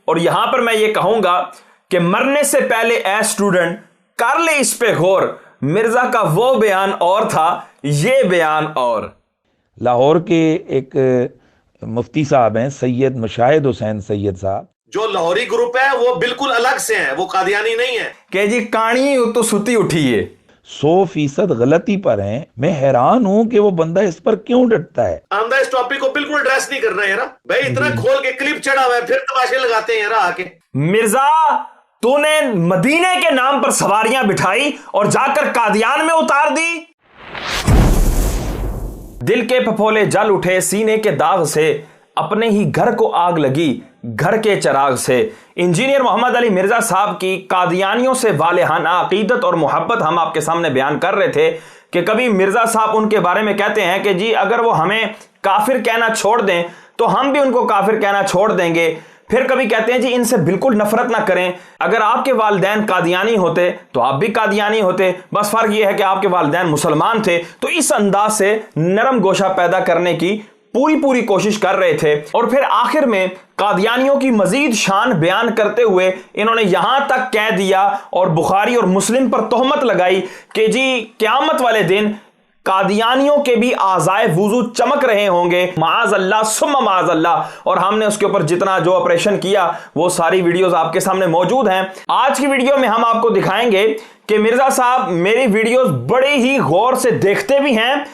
और यहां पर मैं ये कहूंगा कि मरने से पहले ए स्टूडेंट कर ले इस पे गौर, मिर्जा का वो बयान और था, ये बयान और। लाहौर के एक मुफ्ती साहब हैं सैयद मुशाहिद हुसैन सैयद साहब, जो लाहौरी ग्रुप है वो बिल्कुल अलग से है, वो कादियानी नहीं है। कि जी कहानी तो सुती उठी है, 100% गलती पर हैं। मैं हैरान हूं कि वो बंदा इस पर क्यों डटता है। आमदा इस टॉपिक को बिल्कुल एड्रेस नहीं करना है भाई, इतना खोल के क्लिप चढ़ा हुआ है, फिर तमाशे लगाते हैं आके। मिर्जा तूने मदीने के नाम पर सवारियां बिठाई और जाकर कादियान में उतार दी। दिल के फफोले जल उठे सीने के दाग से, अपने ही घर को आग लगी घर के चिराग से। इंजीनियर मोहम्मद अली मिर्जा साहब की कादियानियों से वालेहाना अकीदत और मोहब्बत हम आपके सामने बयान कर रहे थे कि कभी मिर्जा साहब उनके बारे में कहते हैं कि जी अगर वो हमें काफिर कहना छोड़ दें तो हम भी उनको काफिर कहना छोड़ देंगे। फिर कभी कहते हैं जी इनसे बिल्कुल नफरत ना करें, अगर आपके वालिदैन कादियानी होते तो आप भी कादियानी होते, बस फर्क यह है कि आपके वालिदैन मुसलमान थे। तो इस अंदाज से नरम गोशा पैदा करने की पूरी कोशिश कर रहे थे। और फिर आखिर में कादियानियों की मजीद शान बयान करते हुए इन्होंने यहां तक कह दिया और बुखारी और मुस्लिम पर तोहमत लगाई कि जी क़यामत वाले दिन कादियानियों के भी आज़ाए वुजू चमक रहे होंगे, माज़ अल्लाह सुम्मा माज़ अल्लाह। और हमने उसके ऊपर जितना जो ऑपरेशन किया वो सारी वीडियोस आपके सामने मौजूद हैं। आज की वीडियो में हम आपको दिखाएंगे कि मिर्जा साहब मेरी वीडियोस बड़े ही गौर से देखते भी हैं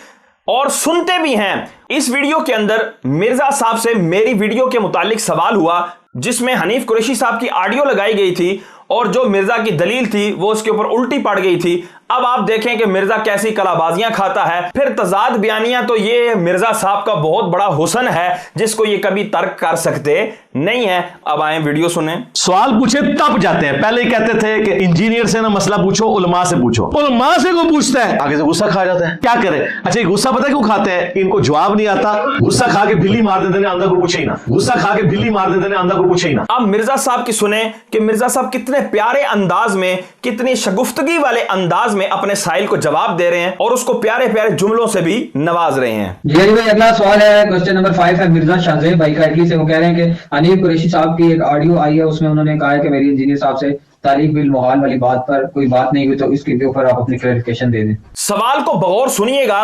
और सुनते भी हैं। इस वीडियो के अंदर मिर्जा साहब से मेरी वीडियो के मुतालिक सवाल हुआ जिसमें हनीफ कुरैशी साहब की ऑडियो लगाई गई थी और जो मिर्जा की दलील थी वो उसके ऊपर उल्टी पड़ गई थी। अब आप देखें कि मिर्जा कैसी कलाबाजियां खाता है। फिर तजाद बयानियां तो ये मिर्जा साहब का बहुत बड़ा हुस्न है जिसको ये कभी तर्क कर सकते नहीं है। अब आए वीडियो सुने। सवाल पूछे तब जाते हैं, पहले ही कहते थे कि इंजीनियर से ना मसला पूछो, उलमा से पूछो। उलमा से को पूछता है आगे से गुस्सा खा जाता है, क्या करे। अच्छा गुस्सा पता क्यों खाते हैं, इनको जवाब नहीं आता, गुस्सा खा के बिल्ली मार देते हैं, अंदर को पूछे ही ना, गुस्सा खा के बिल्ली मार देते हैं, अंदर को पूछे ही ना। अब मिर्जा साहब की सुने कि मिर्जा साहब कितने प्यारे अंदाज में, कितनी शगुफ्तगी वाले अंदाज में अपने साहिल को जवाब दे रहे हैं और उसको प्यारे प्यारे जुमलों से भी नवाज रहे हैं। जी भाई अगला सवाल है, क्वेश्चन नंबर 5 है मिर्जा शाहजेब भाई का इटली से। वो कह रहे हैं कि हनीफ कुरैशी साहब की एक ऑडियो आई है, उसमें उन्होंने कहा है कि मेरी इंजीनियर साहब से तारीख बिल मुहाल वाली बात पर कोई बात नहीं हुई, तो इसके ऊपर आप अपनी क्लैरिफिकेशन दे दें। सवाल को बगौर सुनिएगा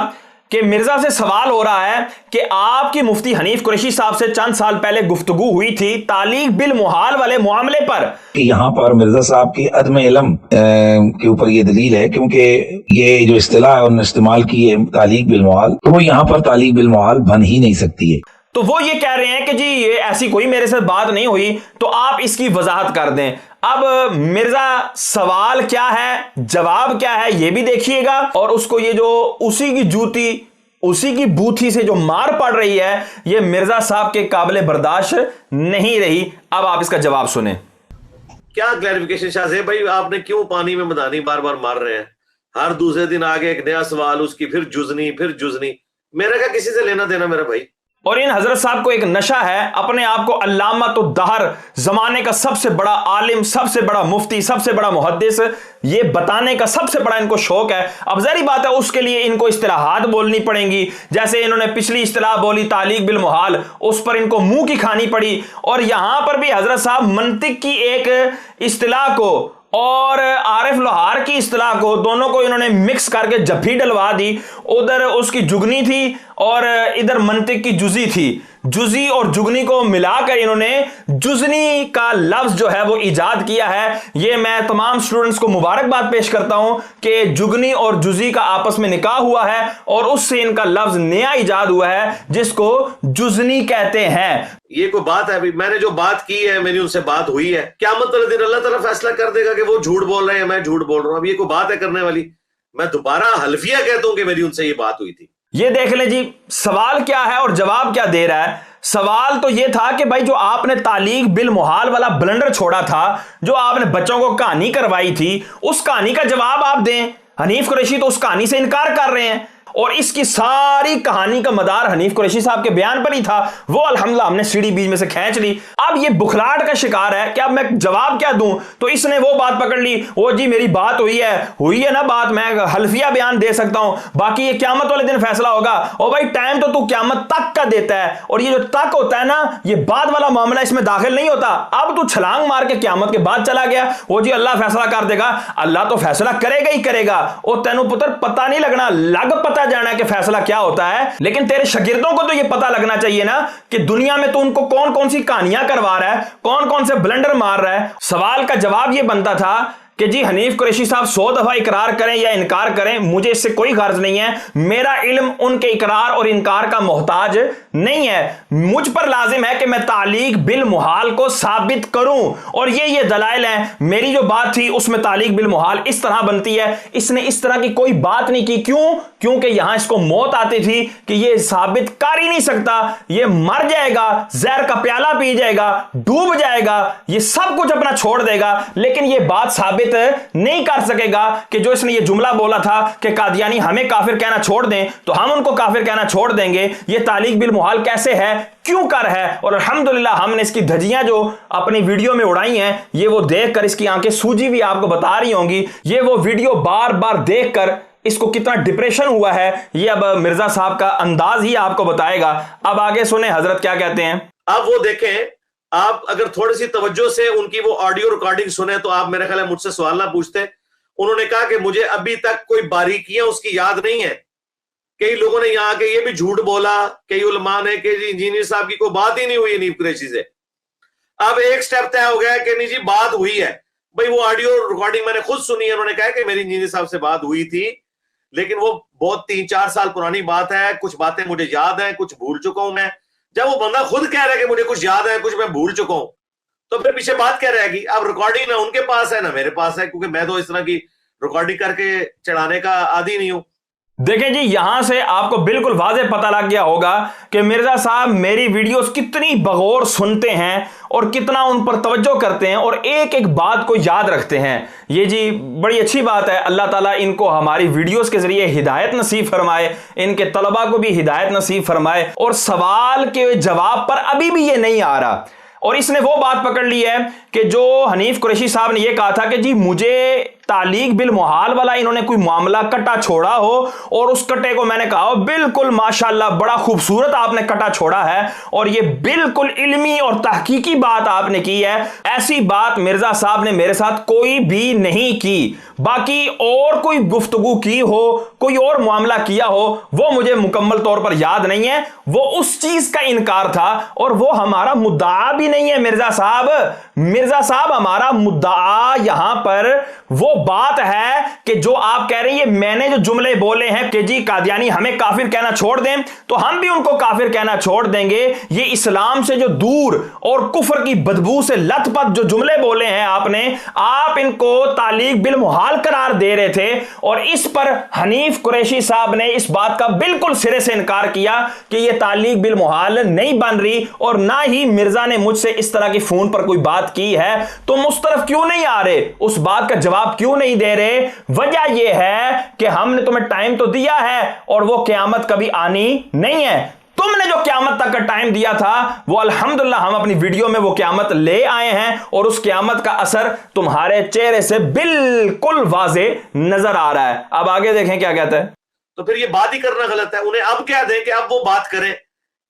कि मिर्जा से सवाल हो रहा है कि आपकी मुफ्ती हनीफ कुरैशी साहब से चंद साल पहले गुफ्तगू हुई थी तालीक बिल मुहाल वाले मामले पर। यहाँ पर मिर्जा साहब की अदम इल्म के ऊपर ये दलील है, क्योंकि ये जो इस्तिलाह है उन्होंने इस्तेमाल की है तालीक बिल मुहाल, तो वो यहाँ पर तालीक बिल मुहाल बन ही नहीं सकती है। तो वो ये कह रहे हैं कि जी ये ऐसी कोई मेरे साथ बात नहीं हुई, तो आप इसकी वजाहत कर दें। अब मिर्जा सवाल क्या है जवाब क्या है ये भी देखिएगा, और उसको ये जो उसी की जूती उसी की बूथी से जो मार पड़ रही है ये मिर्जा साहब के काबिले बर्दाश्त नहीं रही। अब आप इसका जवाब सुने। क्या क्लैरिफिकेशन शाहजेब भाई, आपने क्यों पानी में मदानी बार बार मार रहे हैं? हर दूसरे दिन आगे एक नया सवाल, उसकी फिर जुजनी। मेरा क्या किसी से लेना देना मेरा भाई। और इन हजरत साहब को एक नशा है, अपने आप को अल्लामा तो दहर, जमाने का सबसे बड़ा आलिम, सबसे बड़ा मुफ्ती, सबसे बड़ा मुहद्दिस ये बताने का सबसे बड़ा इनको शौक है। अब ज़ाहिर बात है उसके लिए इनको इस्तिलाहात बोलनी पड़ेंगी, जैसे इन्होंने पिछली इस्तिलाह बोली तालीक बिल मुहाल, उस पर इनको मुंह की खानी पड़ी। और यहां पर भी हजरत साहब मंतिक की एक इस्तिलाह को और आरिफ लोहार की इस्तिलाह को, दोनों को इन्होंने मिक्स करके जफ्फी डलवा दी। उधर उसकी जुगनी थी और इधर मंतिक की जुजी थी। जुजी और जुगनी को मिलाकर इन्होंने जुजनी का लफ्ज जो है वो इजाद किया है। ये मैं तमाम स्टूडेंट्स को मुबारकबाद पेश करता हूं कि जुगनी और जुजी का आपस में निकाह हुआ है और उससे इनका लफ्ज नया इजाद हुआ है जिसको जुजनी कहते हैं। ये कोई बात है? मैंने जो बात की है, मेरी उनसे बात हुई है, क़यामत वाले दिन अल्लाह ताला फैसला कर देगा कि वो झूठ बोल रहे हैं, मैं झूठ बोल रहा हूं। अब ये कोई बात है करने वाली? मैं दोबारा हल्फिया कहता हूं कि मेरी उनसे ये बात हुई थी। ये देख ले जी सवाल क्या है और जवाब क्या दे रहा है। सवाल तो ये था कि भाई जो आपने तालीक बिल मुहाल वाला ब्लंडर छोड़ा था, जो आपने बच्चों को कहानी करवाई थी, उस कहानी का जवाब आप दें। हनीफ कुरैशी तो उस कहानी से इनकार कर रहे हैं और इसकी सारी कहानी का मदार हनीफ कुरैशी साहब के बयान पर ही था। वो अल्हम्दुलिल्लाह हमने सीढ़ी बीच में से खींच ली। अब ये बुखलाहट का शिकार है कि अब मैं जवाब क्या दूं, तो इसने वो बात पकड़ ली, वो जी मेरी बात हुई है ना बात, मैं हल्फिया बयान दे सकता हूं, बाकी ये क़यामत वाले दिन फैसला होगा। और भाई टाइम तो तू क़यामत तक का देता है, और ये जो तक होता है ना, ये बाद वाला मामला इसमें दाखिल नहीं होता। अब तू छलांग मार के क़यामत के बाद चला गया, वो जी अल्लाह फैसला कर देगा। अल्लाह तो फैसला करेगा ही करेगा, और तेनों पुत्र पता नहीं लगना, लग पता जाना कि फैसला क्या होता है। लेकिन तेरे शागिर्दों को तो ये पता लगना चाहिए ना कि दुनिया में तो उनको कौन कौन सी कहानियां करवा रहा है, कौन कौन से ब्लंडर मार रहा है। सवाल का जवाब ये बनता था कि जी हनीफ कुरैशी साहब 100 दफा इकरार करें या इनकार करें, मुझे इससे कोई गर्ज नहीं है। मेरा इल्म उनके इकरार और इनकार का मोहताज नहीं है। मुझ पर लाजिम है कि मैं तालीक बिल मुहाल को साबित करूं, और ये दलाइल हैं। मेरी जो बात थी उसमें तालीक बिल मुहाल इस तरह बनती है। इसने इस तरह की कोई बात नहीं की। क्यों? क्योंकि यहां इसको मौत आती थी कि ये साबित कर ही नहीं सकता, ये मर जाएगा, जहर का प्याला पी जाएगा, डूब जाएगा, ये सब कुछ अपना छोड़ देगा, लेकिन ये बात साबित नहीं कर सकेगा कि जो इसने ये जुमला बोला था कि कादियानी हमें काफिर कहना छोड़ दें तो हम उनको काफिर कहना छोड़ देंगे। ये तालीक बिल मुहाल कैसे है, क्यों कर है। और अल्हम्दुलिल्लाह हमने इसकी धज्जियां जो अपनी वीडियो में उड़ाई हैं, ये वो देखकर इसकी आंखें सूजी भी आपको बता रही होंगी। ये वो वीडियो बार बार देखकर इसको कितना डिप्रेशन हुआ है, ये अब मिर्जा साहब का अंदाज ही आपको बताएगा। अब आगे सुने हजरत क्या कहते हैं। अब वो देखें, आप अगर थोड़ी सी तवज्जो से उनकी वो ऑडियो रिकॉर्डिंग सुने तो आप मेरे ख्याल है मुझसे सवाल ना पूछते। उन्होंने कहा कि मुझे अभी तक कोई बारीकियां उसकी याद नहीं है। कई लोगों ने यहाँ के ये भी झूठ बोला, कई उलमा ने कि जी इंजीनियर साहब की कोई बात ही नहीं हुई हनीफ कुरैशी से। अब एक स्टेप तय हो गया कि नहीं जी बात हुई है। भाई वो ऑडियो रिकॉर्डिंग मैंने खुद सुनी है, उन्होंने कहा कि मेरी इंजीनियर साहब से बात हुई थी, लेकिन वो बहुत 3-4 साल पुरानी बात है, कुछ बातें मुझे याद है, कुछ भूल चुका हूं मैं। जब वो बंदा खुद कह रहा है कि मुझे कुछ याद है, कुछ मैं भूल चुका हूं, तो फिर पीछे बात क्या रहेगी। अब रिकॉर्डिंग ना उनके पास है ना मेरे पास है, क्योंकि मैं तो इस तरह की रिकॉर्डिंग करके चढ़ाने का आदी नहीं हूं। देखें जी, यहां से आपको बिल्कुल वाज़ेह पता लग गया होगा कि मिर्जा साहब मेरी वीडियोस कितनी बगौर सुनते हैं और कितना उन पर तवज्जो करते हैं और एक एक बात को याद रखते हैं। ये जी बड़ी अच्छी बात है। अल्लाह ताला इनको हमारी वीडियोस के जरिए हिदायत नसीब फरमाए, इनके तलबा को भी हिदायत नसीब फरमाए। और सवाल के जवाब पर अभी भी ये नहीं आ रहा, और इसने वो बात पकड़ ली है कि जो हनीफ कुरैशी साहब ने ये कहा था कि जी मुझे तालीक बिल मुहाल वाला इन्होंने कोई मामला कटा छोड़ा हो, और उस कटे को मैंने कहा बिल्कुल माशाल्लाह बड़ा खूबसूरत आपने कटा छोड़ा है और ये बिल्कुल इल्मी और तहकीकी बात आपने की है। ऐसी बात मिर्जा साहब ने मेरे साथ कोई भी नहीं की। बाकी और कोई गुफ्तगू की हो, कोई और मामला किया हो, वो मुझे मुकम्मल तौर पर याद नहीं है। वो उस चीज का इनकार था और वो हमारा मुद्दा भी नहीं है। मिर्जा साहब हमारा मुद्दा यहां पर वो बात है कि जो आप कह रही है, मैंने जो जुमले बोले हैं कि जी कादियानी हमें काफिर कहना छोड़ दें तो हम भी उनको काफिर कहना छोड़ देंगे। ये इस्लाम से जो दूर और कुफर की बदबू से लथपथ जो जुमले बोले हैं आपने, आप इनको तालीक बिल मुहाल करार दे रहे थे। और इस पर हनीफ कुरैशी साहब ने इस बात का बिल्कुल सिरे से इनकार किया कि यह तालीक बिल मुहाल नहीं बन रही, और ना ही मिर्जा ने मुझसे इस तरह की फोन पर कोई बात की है। तुम उस तरफ क्यों नहीं आ रहे, उस बात का जवाब क्यों नहीं दे रहे? वजह यह है कि हमने तुम्हें टाइम तो दिया है और वो क़यामत कभी आनी नहीं है। तुमने जो क़यामत तक का टाइम दिया था वो अल्हम्दुलिल्लाह हम अपनी वीडियो में वो क़यामत ले आए हैं, और उस क़यामत का असर तुम्हारे चेहरे से बिल्कुल वाज़े नजर आ रहा है। अब आगे देखें क्या कहता है। तो फिर ये बात ही करना गलत है। उन्हें अब क्या दें कि अब वो बात करें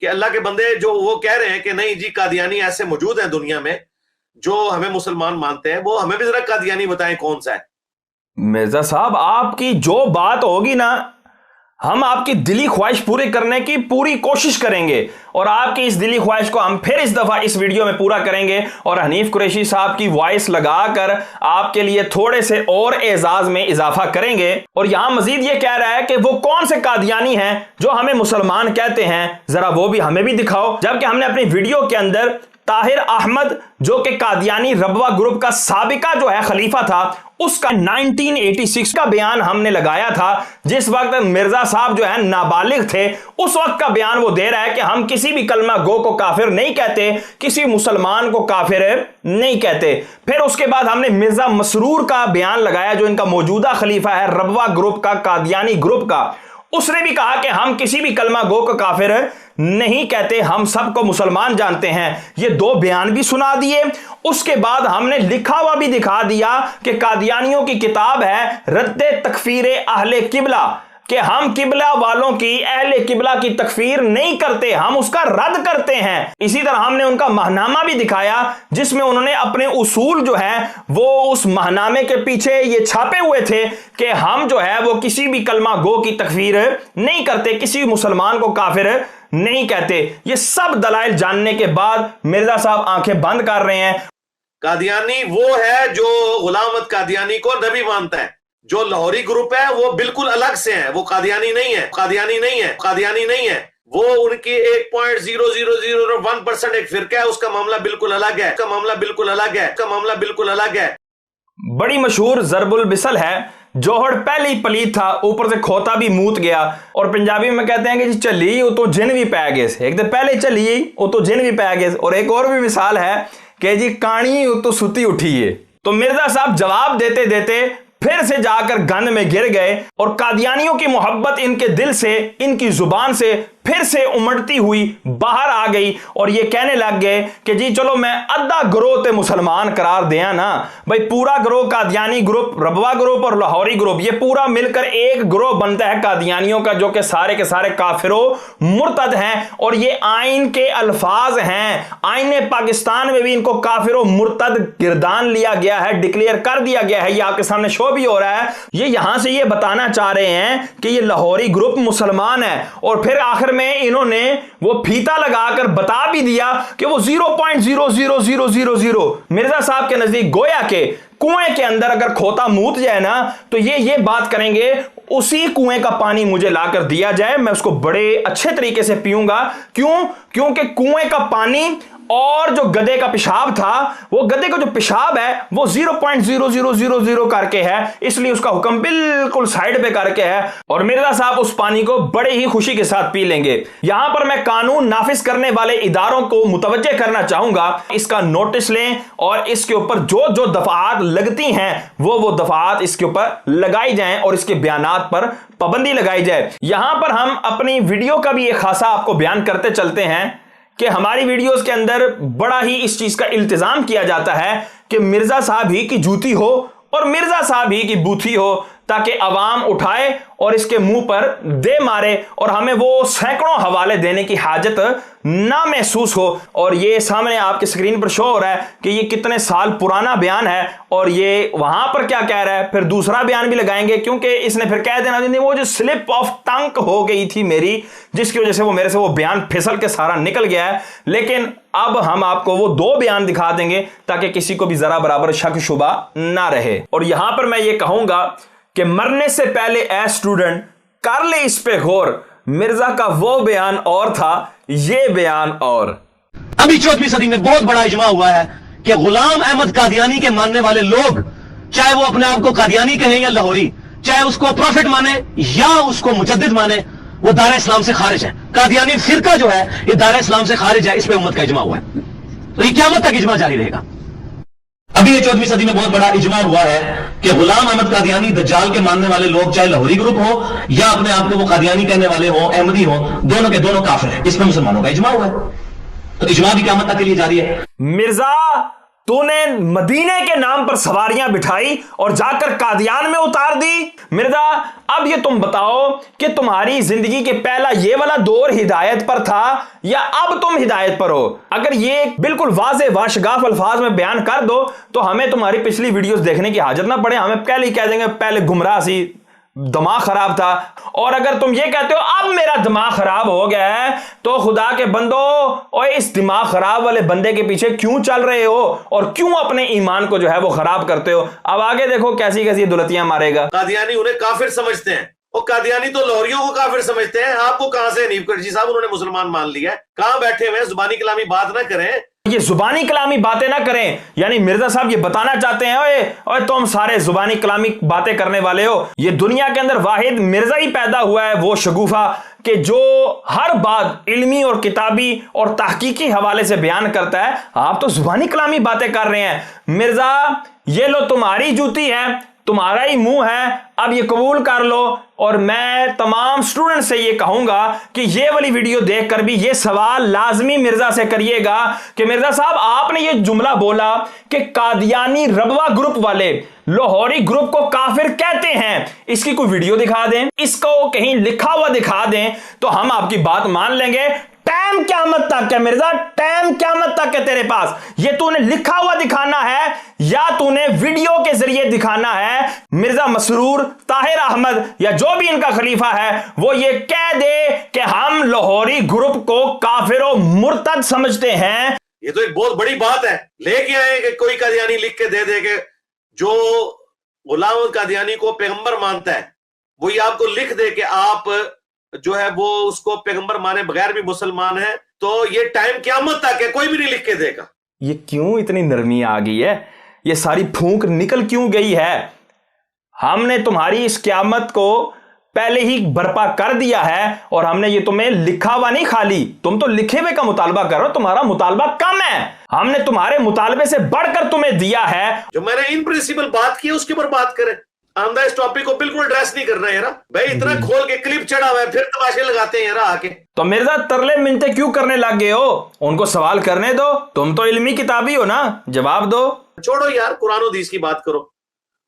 कि अल्लाह के बंदे जो वो कह रहे हैं कि नहीं जी कादियानी ऐसे मौजूद हैं दुनिया में जो हमें मुसलमान मानते हैं, वो हमें भी जरा कादियानी बताएं कौन सा है। मिर्जा साहब आपकी जो बात होगी ना, हम आपकी दिली ख्वाहिश पूरी करने की पूरी कोशिश करेंगे, और आपकी इस दिली ख्वाहिश को हम फिर इस दफा इस वीडियो में पूरा करेंगे और हनीफ कुरैशी साहब की वॉइस लगाकर आपके लिए थोड़े से और एजाज में इजाफा करेंगे। और यहां मजीद ये कह रहा है कि वो कौन से कादियानी हैं जो हमें मुसलमान कहते हैं, जरा वो भी हमें भी दिखाओ। जबकि हमने अपनी वीडियो के अंदर ताहिर अहमद जो कि कादियानी रबवा ग्रुप का साबिका जो है खलीफा था, उसका 1986 का बयान हमने लगाया था, जिस वक्त मिर्जा साहब जो है नाबालिग थे। उस वक्त का बयान वो दे रहा है कि हम किसी भी कलमा गो को काफिर नहीं कहते, किसी मुसलमान को काफिर नहीं कहते। फिर उसके बाद हमने मिर्जा मसरूर का बयान लगाया जो इनका मौजूदा खलीफा है रबवा ग्रुप का, कादियानी ग्रुप का। उसने भी कहा कि हम किसी भी कलमा गो को काफिर नहीं कहते, हम सबको मुसलमान जानते हैं। ये 2 बयान भी सुना दिए। उसके बाद हमने लिखा हुआ भी दिखा दिया कि कादियानियों की किताब है रद्दे तकफीर अहले किबला, कि हम किबला वालों की, अहले किबला की तकफीर नहीं करते, हम उसका रद्द करते हैं। इसी तरह हमने उनका महनामा भी दिखाया जिसमें उन्होंने अपने उसूल जो है वो उस महनामे के पीछे ये छापे हुए थे कि हम जो है वो किसी भी कलमा गो की तकफीर नहीं करते, किसी भी मुसलमान को काफिर नहीं कहते। ये सब दलाइल जानने के बाद मिर्जा साहब आंखें बंद कर रहे हैं। कादियानी वो है जो गुलाम अहमद कादियानी को नबी मानता है। जो लाहौरी ग्रुप है वो बिल्कुल अलग से है, वो कादियानी नहीं है, कादियानी नहीं है, कादियानी नहीं है। वो उनकी 1.0001% एक फिरका है, उसका मामला बिल्कुल अलग है, उसका मामला बिल्कुल अलग है, उसका मामला बिल्कुल अलग है। बड़ी मशहूर जरबुल बिसल है, जोहड़ पहले ही पलीत था, ऊपर से खोता भी मूत गया। और पंजाबी में कहते हैं कि जी चली वो तो जिन भी पै गए, एक दिन पहले चली वो तो जिन भी पै गए। और एक और भी मिसाल है कि जी कानी वो तो सुती उठी है। तो मिर्जा साहब जवाब देते देते फिर से जाकर गंद में गिर गए और कादियानियों की मोहब्बत इनके दिल से, इनकी जुबान से फिर से उमड़ती हुई बाहर आ गई और ये कहने लग गए कि जी चलो मैं अद्धा ग्रोह ते मुसलमान करार दिया ना भाई। पूरा ग्रोह कादियानी ग्रुप, रबवा ग्रुप और लाहौरी ग्रुप, ये पूरा मिलकर एक ग्रोह बनता है कादियानियों का, जो कि सारे के सारे काफिरों मुर्तद हैं। और ये आइन के अल्फाज हैं, आइन पाकिस्तान में भी इनको काफिरों मुर्तद गिरदान लिया गया है, डिक्लेयर कर दिया गया है। ये आपके सामने शो भी हो रहा है। ये यहां से ये बताना चाह रहे हैं कि ये लाहौरी ग्रुप मुसलमान है और फिर आखिर में इन्होंने वो फीता लगाकर बता भी दिया कि वो 0.00000 मिर्जा साहब के नजदीक गोया के कुएं के अंदर अगर खोता मूत जाए ना तो ये बात करेंगे उसी कुएं का पानी मुझे लाकर दिया जाए, मैं उसको बड़े अच्छे तरीके से पीऊंगा। क्यों? क्योंकि कुएं का पानी और जो गधे का पेशाब था, वो गधे का जो पेशाब है वो 0.0000 करके है, इसलिए उसका हुक्म बिल्कुल साइड पे करके है और मिर्जा साहब उस पानी को बड़े ही खुशी के साथ पी लेंगे। यहां पर मैं कानून नाफिज करने वाले इदारों को मुतवज्जे करना चाहूंगा, इसका नोटिस लें और इसके ऊपर जो जो दफात लगती हैं वो दफात इसके ऊपर लगाई जाएं और इसके बयानात पर पाबंदी लगाई जाए। यहां पर हम अपनी वीडियो का भी एक खासा आपको बयान करते चलते हैं कि हमारी वीडियोस के अंदर बड़ा ही इस चीज का इल्तिजाम किया जाता है कि मिर्जा साहब ही की जूती हो और मिर्जा साहब ही की बूथी हो, ताकि अवाम उठाए और इसके मुंह पर दे मारे और हमें वो सैकड़ों हवाले देने की हाजत ना महसूस हो। और ये सामने आपके स्क्रीन पर शो हो रहा है कि ये कितने साल पुराना बयान है और ये वहां पर क्या कह रहा है। फिर दूसरा बयान भी लगाएंगे क्योंकि इसने फिर कह देना वो जो स्लिप ऑफ टंग हो गई थी मेरी, जिसकी वजह से वो मेरे से वो बयान फिसल के सारा निकल गया है। लेकिन अब हम आपको वो 2 बयान दिखा देंगे ताकि किसी को भी जरा बराबर शक शुबा ना रहे। और यहां पर मैं ये कहूंगा कि मरने से पहले ए स्टूडेंट कर ले इस पे गौर, मिर्जा का वो बयान और था, ये बयान और। अभी 14वीं सदी में बहुत बड़ा इजमा हुआ है कि गुलाम अहमद कादियानी के मानने वाले लोग, चाहे वो अपने आप को कादियानी कहें या लाहौरी, चाहे उसको प्रॉफिट माने या उसको मुजद्दिद माने, वो दायरा इस्लाम से खारिज है। कादियानी फिरका जो है ये दायरा इस्लाम से खारिज है, इस पे उम्मत का इजमा हुआ है। तो ये क़यामत तक इजमा जारी रहेगा। अभी ये 14वीं सदी में बहुत बड़ा इजमा हुआ है कि गुलाम अहमद कादियानी दज्जाल के मानने वाले लोग, चाहे लाहौरी ग्रुप हो या अपने आप को वो कादियानी कहने वाले हो, अहमदी हो, दोनों के दोनों काफिर हैं। इसमें मुसलमानों का इजमा हुआ है, तो इजमा भी क़यामत तक के लिए जारी है। मिर्जा तूने मदीने के नाम पर सवारियां बिठाई और जाकर कादियान में उतार दी। मिर्जा अब ये तुम बताओ कि तुम्हारी जिंदगी के पहला ये वाला दौर हिदायत पर था या अब तुम हिदायत पर हो? अगर ये बिल्कुल वाज़े वाशगाफ अल्फाज में बयान कर दो तो हमें तुम्हारी पिछली वीडियोस देखने की हाजत ना पड़े, हमें पहले ही कह देंगे पहले गुमराह सी, दिमाग खराब था। और अगर तुम ये कहते हो अब मेरा दिमाग खराब हो गया है तो खुदा के बंदो और इस दिमाग खराब वाले बंदे के पीछे क्यों चल रहे हो और क्यों अपने ईमान को जो है वो खराब करते हो? अब आगे देखो कैसी कैसी दुलतियां मारेगा। कादियानी उन्हें काफिर समझते हैं और कादियानी तो लाहौरियों को काफिर समझते हैं। आपको कहां से हनीफ कुरैशी साहब उन्होंने मुसलमान मान लिया है? कहां बैठे हुए? जुबानी कलामी बात ना करें, ये जुबानी कलामी बातें ना करें। यानी मिर्जा साहब ये बताना चाहते हैं ओए तुम सारे जुबानी कलामी बातें करने वाले हो। ये दुनिया के अंदर वाहिद मिर्जा ही पैदा हुआ है वो शगुफा कि जो हर बात इल्मी और किताबी और तहकीकी हवाले से बयान करता है। आप तो जुबानी कलामी बातें कर रहे हैं। मिर्जा ये लो तुम्हारी जूती है, तुम्हारा ही मुंह है, अब ये कबूल कर लो। और मैं तमाम स्टूडेंट से ये कहूंगा कि ये वाली वीडियो देखकर भी ये सवाल लाजमी मिर्जा से करिएगा कि मिर्जा साहब आपने ये जुमला बोला कि कादियानी रबवा ग्रुप वाले लाहौरी ग्रुप को काफिर कहते हैं, इसकी कोई वीडियो दिखा दें, इसको कहीं लिखा हुआ दिखा दें तो हम आपकी बात मान लेंगे। टाइम क़यामत तक है मिर्जा, टाइम क़यामत तक है तेरे पास। ये तूने लिखा हुआ दिखाना है या तूने वीडियो के जरिए दिखाना है। मिर्जा मसरूर, ताहिर अहमद या जो भी इनका खलीफा है वो ये कह दे कि हम लाहौरी ग्रुप को काफिर और मुर्तद समझते हैं। ये तो एक बहुत बड़ी बात है। लेके आए कि कोई कादियानी लिख के दे दे के जो गुलाम कादियानी को पैगंबर मानता है वो ये आपको लिख दे कि आप जो है वो उसको पैगंबर माने बगैर भी मुसलमान है, तो ये टाइम क़यामत तक है, कोई भी नहीं लिख के देगा। ये क्यों इतनी नरमी आ गई है, ये सारी फूंक निकल क्यों गई है? हमने तुम्हारी इस क़यामत को पहले ही बर्पा कर दिया है और हमने ये तुम्हें लिखा हुआ नहीं, खाली तुम तो लिखे हुए का मुतालबा कर रहे हो, तुम्हारा मुतालबा कम है। हमने तुम्हारे मुतालबे से बढ़कर तुम्हें दिया है। जो मैंने इन प्रिंसिपल बात की उसके ऊपर बात करें, आमदा इस टॉपिक को बिल्कुल एड्रेस नहीं करना है भाई। इतना खोल के क्लिप चढ़ा हुआ है फिर तमाशे लगाते हैं आके। तो मिर्जा तरले मिनते क्यों करने लग गए हो? उनको सवाल करने दो, तुम तो इल्मी किताबी हो ना, जवाब दो। छोड़ो यार, कुरान और हदीस की बात करो।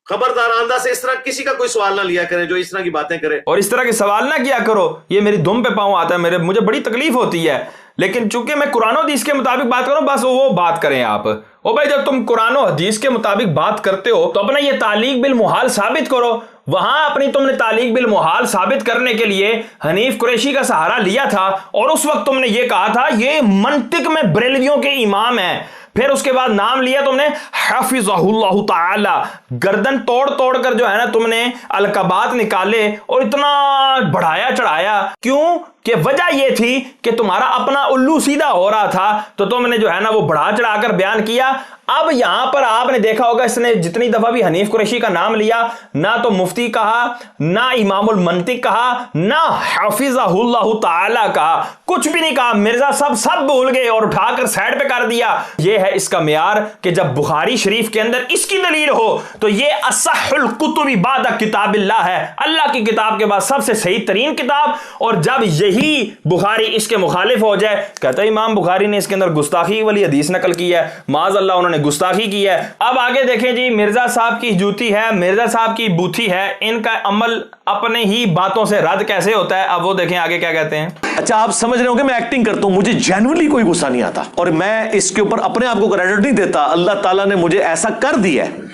खबरदार आंदा से इस तरह किसी का कोई सवाल ना लिया करे जो इस तरह की बातें करे, और इस तरह के सवाल ना किया करो। ये मेरी दुम पे पांव आता है, मुझे बड़ी तकलीफ होती है। लेकिन चूंकि मैं कुरान और हदीस के मुताबिक बात करूं, बस वो बात करें आप। ओ भाई, जब तुम कुरान और हदीस के मुताबिक बात करते हो तो अपना ये तालीक बिल मुहाल साबित करो। वहां अपनी तुमने तालीक बिल मुहाल साबित करने के लिए हनीफ कुरैशी का सहारा लिया था और उस वक्त तुमने ये कहा था ये मंतिक में बरेलवियों के इमाम है। फिर उसके बाद नाम लिया तुमने हाफिज़हुल्लाहु ताला, गर्दन तोड़ तोड़ कर जो है ना तुमने अलकबात निकाले और इतना बढ़ाया चढ़ाया। क्यों? कि वजह यह थी कि तुम्हारा अपना उल्लू सीधा हो रहा था, तो तुमने जो है ना वो बढ़ा चढ़ाकर बयान किया। अब यहां पर आपने देखा होगा इसने जितनी दफा भी हनीफ कुरैशी का नाम लिया, ना तो मुफ्ती कहा, ना इमामुल मंतिक कहा, ना हाफिज़हुल्लाहु ताला कहा, कुछ भी नहीं कहा। मिर्जा सब भूल गए और उठाकर साइड पे कर दिया। यह है इसका मियार कि जब बुखारी शरीफ के अंदर इसकी दलील हो तो यह असहुल कुतुबी बाद किताबिल्लाह है, अल्लाह की किताब के बाद सबसे सही तरीन किताब। और जब यही बुखारी इसके मुखालिफ हो जाए, कहते इमाम बुखारी ने इसके अंदर गुस्ताखी वाली हदीस नकल की है, माज़अल्लाह उन्होंने गुस्ताखी की है। अब आगे देखें जी, मिर्जा साहब की जूती है, मिर्जा साहब की बूथी है, इनका अमल अपने ही बातों से रद्द कैसे होता है। अब वो देखें आगे क्या कहते हैं। अच्छा, आप समझ रहे हो कि मैं एक्टिंग करता हूं, मुझे जेन्युइनली कोई गुस्सा नहीं आता और मैं इसके ऊपर अपने आप को क्रेडिट नहीं देता। अल्लाह ताला ने मुझे ऐसा कर दिया है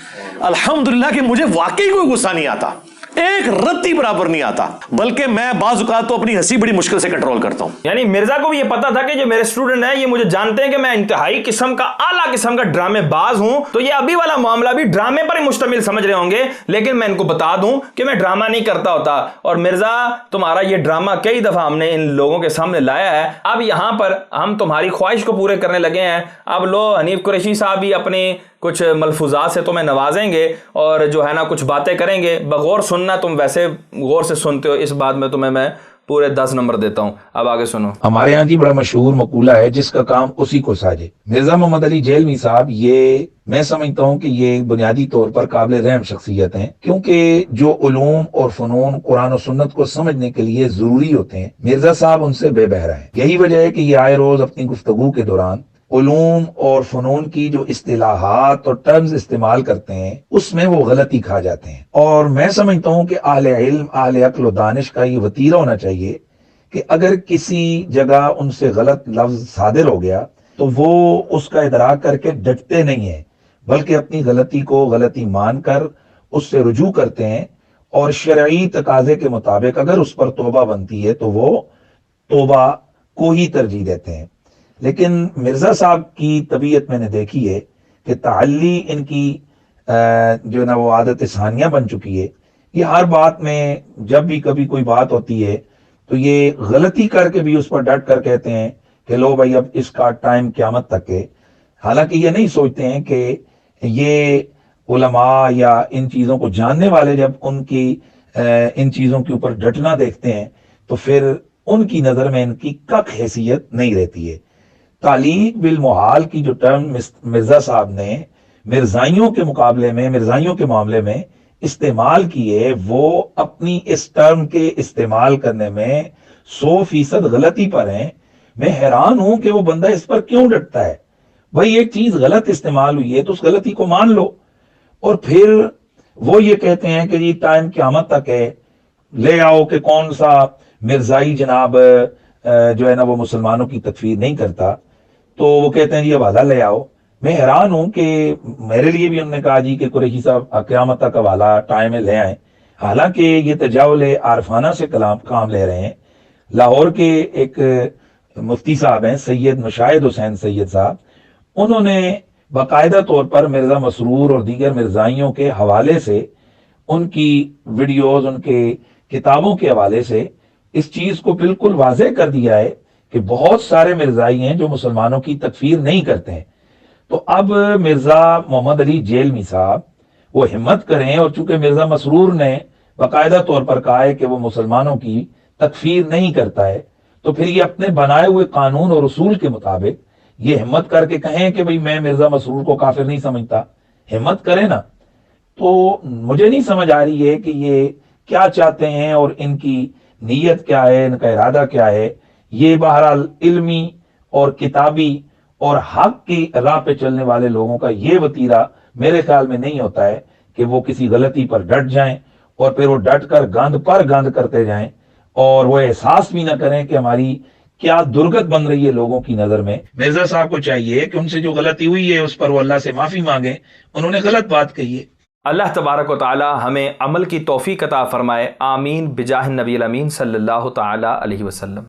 अल्हम्दुलिल्लाह कि मुझे वाकई कोई गुस्सा नहीं आता, एक रत्ती बराबर नहीं आता, बल्कि मैं बाज़ औक़ात तो अपनी हंसी बड़ी मुश्किल से कंट्रोल करता हूं। यानी मिर्जा को भी ये पता था कि जो मेरे स्टूडेंट हैं ये मुझे जानते हैं कि मैं इंतहाई किस्म का, आला किस्म का ड्रामेबाज हूं, तो ये अभी वाला मामला भी ड्रामे पर ही मुश्तमिल समझ रहे होंगे। लेकिन मैं इनको बता दूं कि मैं ड्रामा नहीं करता होता। और मिर्जा, तुम्हारा ये ड्रामा कई दफा हमने इन लोगों के सामने लाया है, अब यहां पर हम तुम्हारी ख्वाहिश को पूरे करने लगे हैं। अब लो, हनीफ कुरैशी साहब भी अपने कुछ मलफूजात से तुम्हें नवाजेंगे और जो है ना कुछ बातें करेंगे। बगौर सुनना, तुम वैसे गौर से सुनते हो, इस बात में तुम्हें मैं पूरे 10 नंबर देता हूं। अब आगे सुनो। हमारे यहाँ जी बड़ा मशहूर मकूला है, जिसका काम उसी को साजे। मिर्जा मोहम्मद अली जेलवी साहब, ये मैं समझता हूँ कि ये बुनियादी तौर पर काबिल रहम शख्सियत हैं, क्योंकि जो उलूम और फनून कुरान और सुन्नत को समझने के लिए जरूरी होते हैं, मिर्जा साहब उनसे बेबहरा है। यही वजह है कि ये आए रोज अपनी गुफ्तगू के दौरान उलूम और फनून की जो इस्तिलाहात और टर्म्स इस्तेमाल करते हैं उसमें वो गलती खा जाते हैं। और मैं समझता हूँ कि आले इल्म, आले अक्ल व दानिश का ये वतीरा होना चाहिए कि अगर किसी जगह उनसे गलत लफ्ज सादिर हो गया तो वो उसका इदराक करके डटते नहीं है, बल्कि अपनी गलती को गलती मानकर उससे रुजू करते हैं और शरई तकाजे के मुताबिक अगर उस पर तौबा बनती है तो वो तौबा को ही तरजीह देते हैं। लेकिन मिर्जा साहब की तबीयत मैंने देखी है कि ताल्ली इनकी जो ना वो आदत सानिया बन चुकी है। ये हर बात में जब भी कभी कोई बात होती है तो ये गलती करके भी उस पर डट कर कहते हैं कि लो भाई अब इसका टाइम क़यामत तक है। हालांकि ये नहीं सोचते हैं कि ये उलमा या इन चीज़ों को जानने वाले जब उनकी इन चीज़ों के ऊपर डटना देखते हैं तो फिर उनकी नज़र में इनकी कक हैसियत नहीं रहती है। तालीक बिल मुहाल की जो टर्म मिर्जा साहब ने मिर्जाइयों के मुकाबले में, मिर्जाइयों के मामले में इस्तेमाल किए वो अपनी इस टर्म के इस्तेमाल करने में 100% गलती पर हैं। मैं हैरान हूं कि वो बंदा इस पर क्यों डटता है। भाई एक चीज गलत इस्तेमाल हुई है तो उस गलती को मान लो, और फिर वो ये कहते हैं कि जी टाइम क़यामत तक है, ले आओ कि कौन सा मिर्जाई जनाब जो है ना वो मुसलमानों की तकफीर नहीं करता, तो वो कहते हैं जी हवाला ले आओ। मैं हैरान हूं कि मेरे लिए भी उन्होंने कहा जी कि कुरैशी साहब क़यामत तक हवाला टाइम में ले आए, हालांकि ये तजावुल आरफाना से काम ले रहे हैं। लाहौर के एक मुफ्ती साहब हैं सैयद मुशाहिद हुसैन सैयद साहब, उन्होंने बाकायदा तौर पर मिर्जा मसरूर और दीगर मिर्जाइयों के हवाले से, उनकी वीडियोज, उनके किताबों के हवाले से इस चीज को बिल्कुल वाज़ेह कर दिया है कि बहुत सारे मिर्जाई हैं जो मुसलमानों की तकफीर नहीं करते हैं। तो अब मिर्जा मोहम्मद अली जेलमी साहब वो हिम्मत करें, और चूंकि मिर्जा मसरूर ने बाकायदा तौर पर कहा है कि वो मुसलमानों की तकफीर नहीं करता है, तो फिर ये अपने बनाए हुए कानून और उसूल के मुताबिक ये हिम्मत करके कहें कि भाई मैं मिर्जा मसरूर को काफिर नहीं समझता, हिम्मत करें ना। तो मुझे नहीं समझ आ रही है कि ये क्या चाहते हैं और इनकी नीयत क्या है, इनका इरादा क्या है। ये बहरहाल इल्मी और किताबी और हक की राह पे चलने वाले लोगों का ये वतीरा मेरे ख्याल में नहीं होता है कि वो किसी गलती पर डट जाएं और फिर वो डट कर गंद पर गंद करते जाएं, और वो एहसास भी ना करें कि हमारी क्या दुर्गत बन रही है लोगों की नजर में। मिर्जा साहब को चाहिए कि उनसे जो गलती हुई है उस पर वो अल्लाह से माफी मांगे, उन्होंने गलत बात कही है। अल्लाह तबारक व तआला हमें अमल की तौफीक अता फरमाए। आमीन बिजाह नबी अमीन सल्लल्लाहु तआला अलैहि वसल्लम।